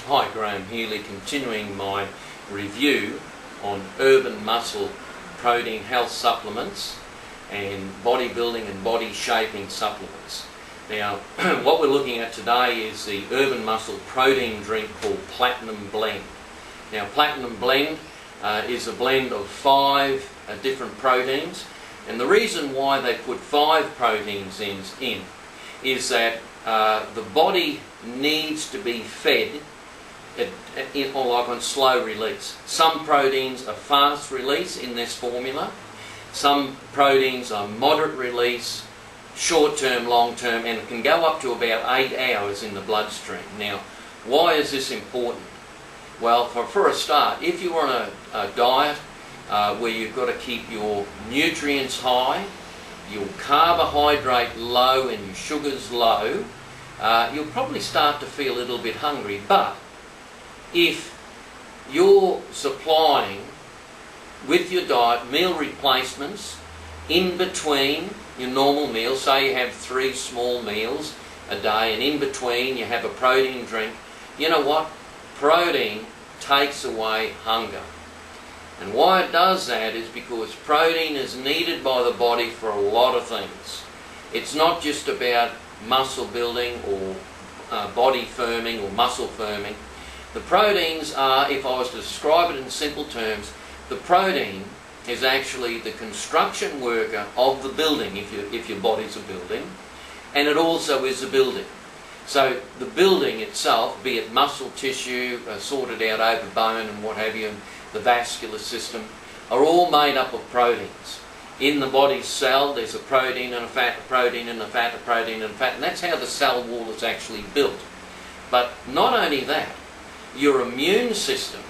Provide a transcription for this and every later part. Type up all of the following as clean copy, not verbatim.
Hi, Graham Healy, continuing my review on Urban Muscle protein health supplements and bodybuilding and body shaping supplements. Now, what we're looking at today is the Urban Muscle protein drink called Platinum Blend. Now, Platinum Blend is a blend of 5 different proteins, and the reason why they put 5 proteins in is that the body needs to be fed on slow release. Some proteins are fast release in this formula, some proteins are moderate release, short term, long term, and it can go up to about 8 hours in the bloodstream. Now, why is this important? Well, for a start, if you're on a diet where you've got to keep your nutrients high, your carbohydrate low and your sugars low, you'll probably start to feel a little bit hungry. But if you're supplying with your diet meal replacements in between your normal meals, say you have 3 small meals a day and in between you have a protein drink, you know what? Protein takes away hunger. And why it does that is because protein is needed by the body for a lot of things. It's not just about muscle building or body firming or muscle firming. The proteins are, if I was to describe it in simple terms, the protein is actually the construction worker of the building, if your body's a building, and it also is a building. So the building itself, be it muscle tissue, sorted out over bone and what have you, and the vascular system, are all made up of proteins. In the body's cell, there's a protein and a fat, a protein and a fat, a protein and a fat, and that's how the cell wall is actually built. But not only that, your immune system,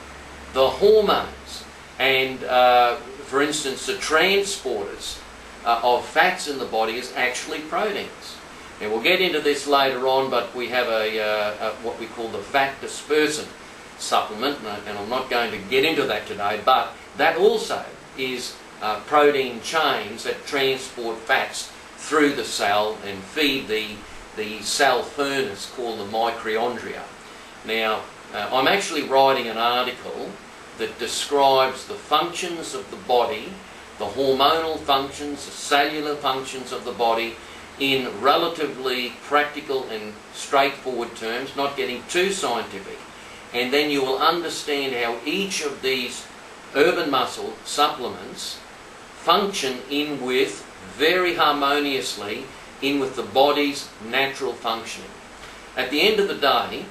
the hormones, and for instance the transporters of fats in the body is actually proteins. Now we'll get into this later on, but we have what we call the fat dispersant supplement, and I'm not going to get into that today, but that also is protein chains that transport fats through the cell and feed the cell furnace called the mitochondria. Now, I'm actually writing an article that describes the functions of the body, the hormonal functions, the cellular functions of the body in relatively practical and straightforward terms, not getting too scientific. And then you will understand how each of these Urban Muscle supplements function very harmoniously in with the body's natural functioning. At the end of the day,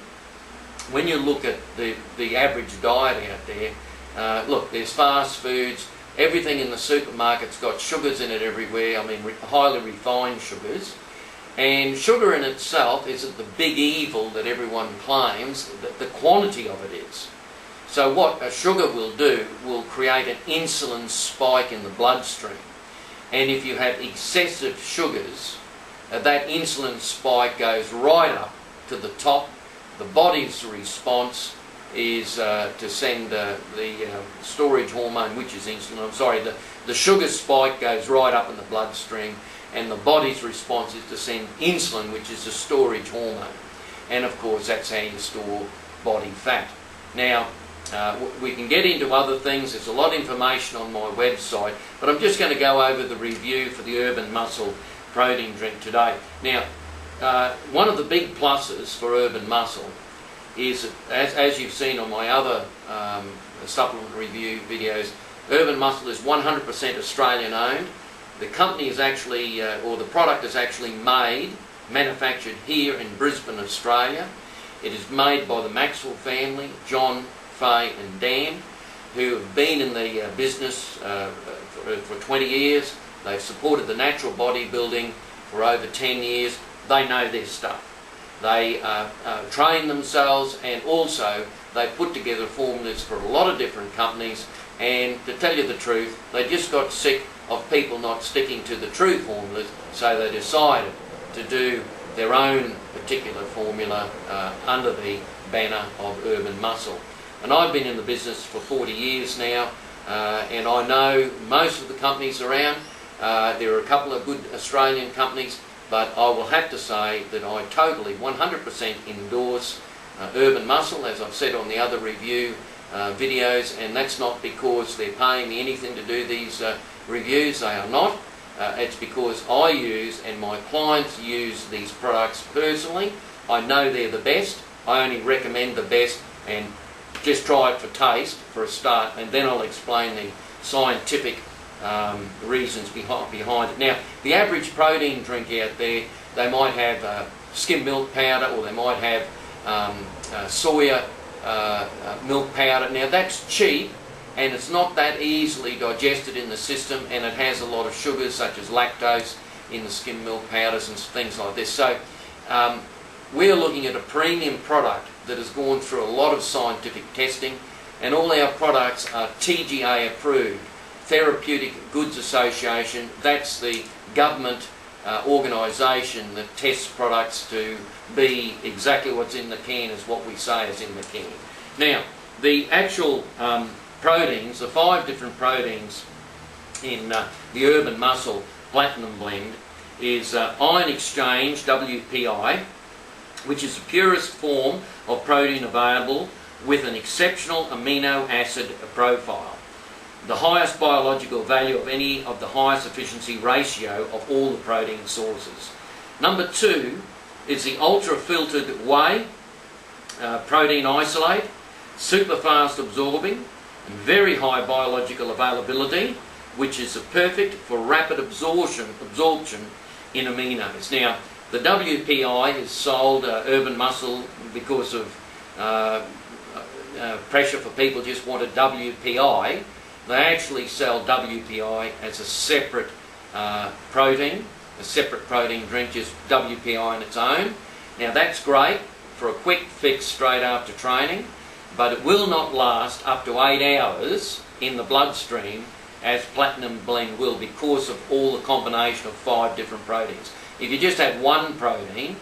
when you look at the average diet out there, look, there's fast foods, everything in the supermarket's got sugars in it everywhere, I mean highly refined sugars. And sugar in itself isn't the big evil that everyone claims, the quantity of it is. So what a sugar will do will create an insulin spike in the bloodstream. And if you have excessive sugars, that insulin spike goes right up to the top. The body's response is to send the storage hormone, which is insulin. I'm sorry, the sugar spike goes right up in the bloodstream, and the body's response is to send insulin, which is the storage hormone. And of course, that's how you store body fat. Now, we can get into other things. There's a lot of information on my website, but I'm just going to go over the review for the Urban Muscle protein drink today. Now, one of the big pluses for Urban Muscle is, as you've seen on my other supplement review videos, Urban Muscle is 100% Australian owned. The company is actually, or the product is actually manufactured here in Brisbane, Australia. It is made by the Maxwell family, John, Faye and Dan, who have been in the business for 20 years. They've supported the natural bodybuilding for over 10 years. They know their stuff. They train themselves, and also they put together formulas for a lot of different companies, and to tell you the truth, they just got sick of people not sticking to the true formulas, so they decided to do their own particular formula under the banner of Urban Muscle. And I've been in the business for 40 years now, and I know most of the companies around. There are a couple of good Australian companies, but I will have to say that I totally 100% endorse Urban Muscle, as I've said on the other review videos, and that's not because they're paying me anything to do these reviews. They are not. It's because I use and my clients use these products personally. I know they're the best. I only recommend the best, and just try it for taste for a start, and then I'll explain the scientific reasons behind it. Now, the average protein drink out there, they might have skim milk powder, or they might have soya milk powder. Now, that's cheap, and it's not that easily digested in the system, and it has a lot of sugars such as lactose in the skim milk powders and things like this. So we're looking at a premium product that has gone through a lot of scientific testing, and all our products are TGA approved, Therapeutic Goods Association. That's the government organisation that tests products to be exactly what's in the can is what we say is in the can. Now, the actual proteins, the 5 different proteins in the Urban Muscle Platinum Blend is ion exchange, WPI, which is the purest form of protein available with an exceptional amino acid profile. The highest biological value of any of the highest efficiency ratio of all the protein sources. Number 2 is the ultra-filtered whey protein isolate, super fast absorbing, and very high biological availability, which is perfect for rapid absorption in aminos. Now, the WPI is sold Urban Muscle because of pressure for people just want a WPI. They actually sell WPI as a separate protein drink, just WPI on its own. Now, that's great for a quick fix straight after training, but it will not last up to 8 hours in the bloodstream as Platinum Blend will, because of all the combination of 5 different proteins. If you just have one protein,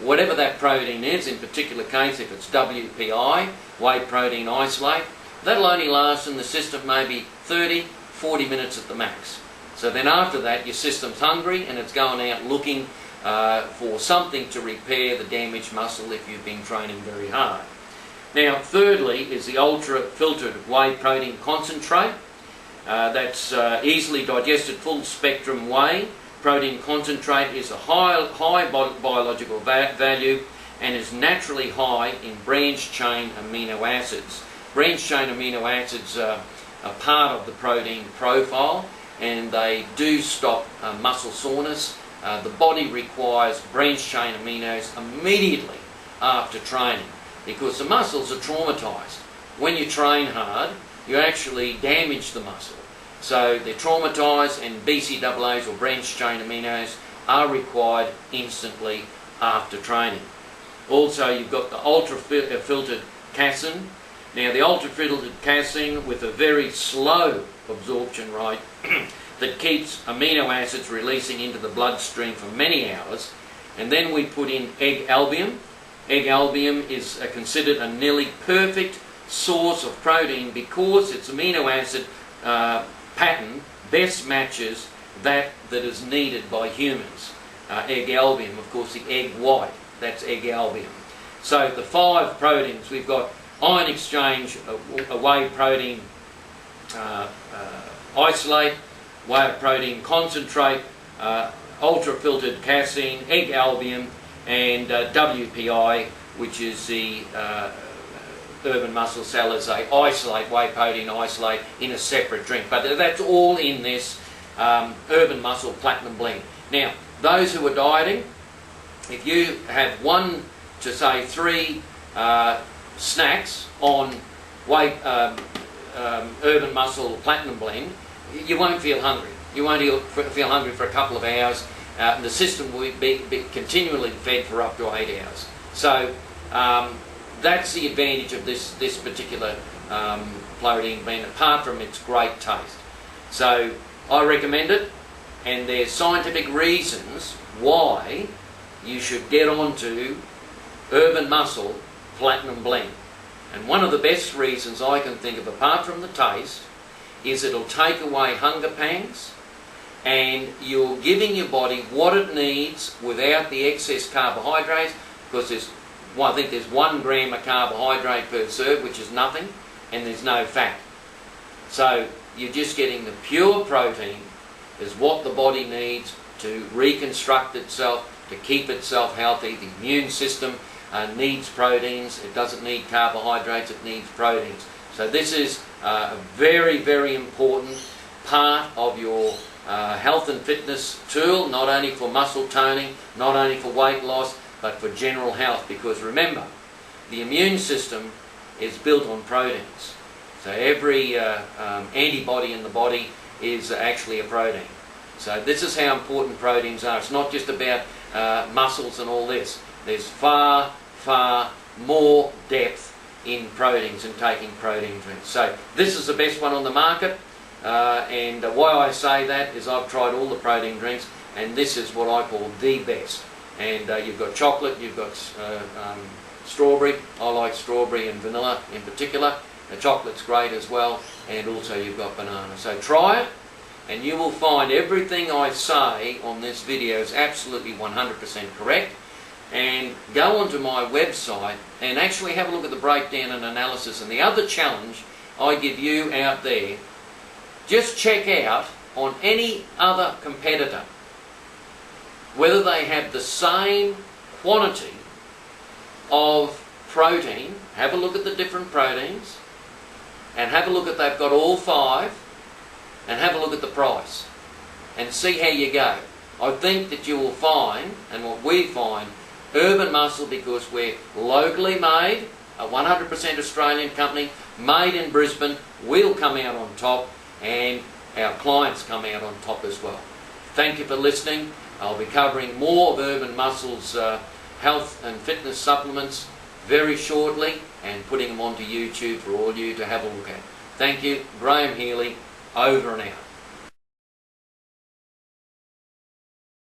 whatever that protein is, in particular case if it's WPI, whey protein isolate, that'll only last in the system maybe 30-40 minutes at the max. So then after that your system's hungry and it's going out looking for something to repair the damaged muscle if you've been training very hard. Now, thirdly is the ultra-filtered whey protein concentrate. That's easily digested full spectrum whey protein concentrate. Is a high biological value and is naturally high in branched chain amino acids. Branched chain amino acids are part of the protein profile, and they do stop muscle soreness. The body requires branched chain aminos immediately after training, because the muscles are traumatised. When you train hard, you actually damage the muscle. So they're traumatised, and BCAAs or branched chain aminos are required instantly after training. Also, you've got the ultra-filtered casein. Now, the ultra-filtered casein with a very slow absorption rate that keeps amino acids releasing into the bloodstream for many hours. And then we put in egg albium. Egg albium is considered a nearly perfect source of protein because its amino acid pattern best matches that is needed by humans. Egg albium, of course, the egg white, that's egg albium. So the 5 proteins, we've got ion exchange, whey protein isolate, whey protein concentrate, ultra-filtered casein, egg albium, and WPI, which is the Urban Muscle sell as a isolate, whey protein isolate in a separate drink. But that's all in this Urban Muscle Platinum Blend. Now, those who are dieting, if you have 1 to say 3 snacks on Urban Muscle Platinum Blend, you won't feel hungry. You won't feel hungry for a couple of hours. The system will be continually fed for up to 8 hours. So that's the advantage of this particular protein blend, apart from its great taste. So I recommend it, and there's scientific reasons why you should get onto Urban Muscle Platinum Blend. And one of the best reasons I can think of, apart from the taste, is it'll take away hunger pangs, and you're giving your body what it needs without the excess carbohydrates, because there's well, I think there's 1 gram of carbohydrate per serve, which is nothing, and there's no fat. So you're just getting the pure protein is what the body needs to reconstruct itself, to keep itself healthy. The immune system needs proteins. It doesn't need carbohydrates, it needs proteins. So this is a very, very important part of your health and fitness tool, not only for muscle toning, not only for weight loss, but for general health. Because remember, the immune system is built on proteins. So every antibody in the body is actually a protein. So this is how important proteins are. It's not just about muscles and all this. There's far, far more depth in proteins and taking protein drinks. So this is the best one on the market. And why I say that is I've tried all the protein drinks, and this is what I call the best. And you've got chocolate, you've got strawberry. I like strawberry and vanilla in particular. The chocolate's great as well, and also you've got banana. So try it, and you will find everything I say on this video is absolutely 100% correct. And go onto my website and actually have a look at the breakdown and analysis. And the other challenge I give you out there, just check out on any other competitor whether they have the same quantity of protein. Have a look at the different proteins, and have a look at they've got all 5, and have a look at the price, and see how you go. I think that you will find, and what we find, Urban Muscle, because we're locally made, a 100% Australian company, made in Brisbane, we'll come out on top, and our clients come out on top as well. Thank you for listening. I'll be covering more of Urban Muscle's health and fitness supplements very shortly, and putting them onto YouTube for all you to have a look at. Thank you. Graham Healy, over and out.